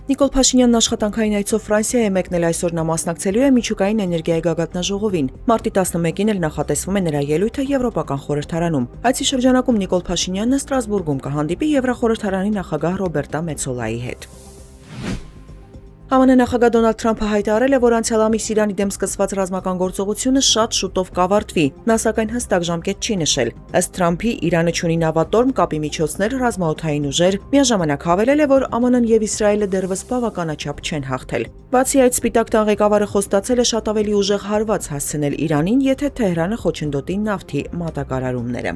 Նիկոլ Փաշինյանն աշխատանքային այցով Ֆրանսիա է մեկնել այսօր նա մասնակցելու է միջուկային էներգիայի գագաթնաժողովին։ Մարտի 11-ին էլ նախատեսվում է նրա ելույթը Եվրոպական խորհրդարանում։ Այցի շրջանակում Նիկոլ Փաշինյանն Ստրասբուրգում կհանդիպի Եվրախորհրդարանի նախագահ Ռոբերտա Մեցոլայի հետ։ ԱՄՆ նախագահ Դոնալդ Թրամփը հայտարարել է, որ անցյալ ամիս Իրանի դեմ սկսված ռազմական գործողությունը շատ շուտով կավարտվի, նա սակայն հստակ ժամկետ չի նշել։ Ըստ Թրամփի, Իրանը չունի նավատորմ, կապի միջոցներ, ռազմաօդային ուժեր, միաժամանակ հավելել է, որ ԱՄՆ-ն եւ Իսրայելը դեռևս բավականաչափ չեն հաղթել։ Բացի այդ, Սպիտակ տան ղեկավարը խոստացել է շատ ավելի ուժեղ հարված հասցնել Իրանին, եթե Թեհրանը խոչընդոտի նավթի մատակարարումները։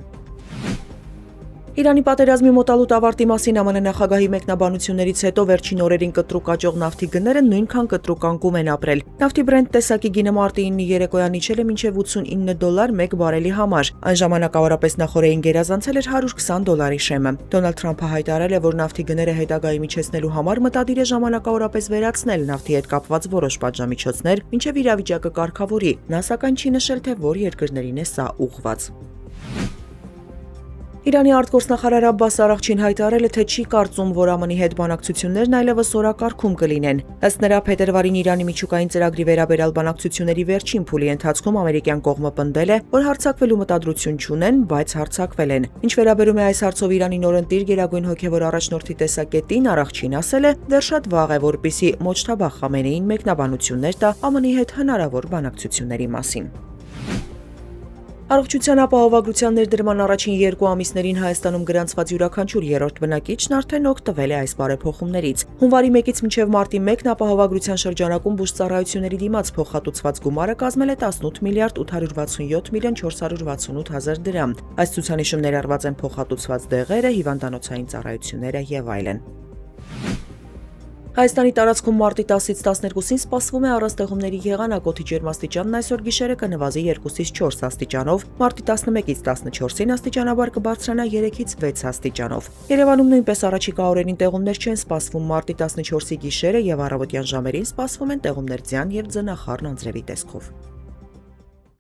Իրանի պատերազմի մոտալուտ ավարտի մասին ԱՄՆ նախագահի մեկնաբանություններից հետո վերջին օրերին կտրուկ աճող նավթի գները նույնքան կտրուկ անկում են ապրել։ Նավթի Brent տեսակի գինը մարտի 9-ի երեկոյան իջել է մինչև $89 1 բարելի համար։ Այն ժամանակավորապես նախորդին գերազանցել էր $120 շեմը։ Դոնալդ Թրամփը հայտարարել է, որ նավթի գները հետագայի միջեցնելու համար մտադիր է ժամանակավորապես վերացնել նավթի հետ կապված որոշ պատժամիջոցներ, մինչև իրավիճակը կարգավորի։ Նա սակայն չի նշել, թե որ երկրներին է սա ուղղված։ Իրանի արտգործնախարար Աբբաս Արաղչին հայտարարել է, թե չի կարծում, որ ԱՄՆ-ի հետ բանակցություններն այլևս օրակարգում կլինեն։ Ըստ նրա, փետրվարին Իրանի միջուկային ծրագրի վերաբերյալ բանակցությունների վերջին փուլի ընթացքում ամերիկյան կողմը պնդել է, որ հարձակվելու մտադրություն չունեն, բայց հարձակվել են։ Ինչ վերաբերում է այս հարցով Իրանի նորընտիր գերագույն հոգևոր առաջնորդի տեսակետին, Արաղչին ասել է, դեռ շատ վաղ է, որպեսզի Մոջթաբա Խամենեին մեկնաբանություններ տա ԱՄՆ-ի հետ հնարավոր բանակցությունների մասին։ Առողջության ապահովագրության ներդրման առաջին 2 ամիսներին Հայաստանում գրանցված յուրաքանչյուր երրորդ բնակիչն արդեն օգտվել է այս բարեփոխումներից։ Հունվարի 1-ից մինչև մարտի 1-ն ապահովագրության շրջանակում բուժծառայությունների դիմաց փոխհատուցված գումարը կազմել է 18 միլիարդ 867 միլիոն 468 հազար դրամ։ Այս ցուցանիշում ներառված են փոխհատուցված դեղերը, հիվանդանոցային ծառայությունները եւ այլն։ Հայաստանի տարածքում մարտի 10-ից 12-ին սպասվում է առանձնեղումների եղանակ, օդի ջերմաստիճանն այսօր գիշերը կնվազի 2-ից 4 աստիճանով, մարտի 11-ից 14-ին աստիճանաբար կբարձրանա 3-ից 6 աստիճանով։ Երևանում նույնպես առաջիկա օրերին տեղումներ չեն սպասվում, մարտի 14-ի գիշերը եւ առավոտյան ժամերին սպասվում են տեղումներ ձյան եւ ձնախառն անձրևի տեսքով։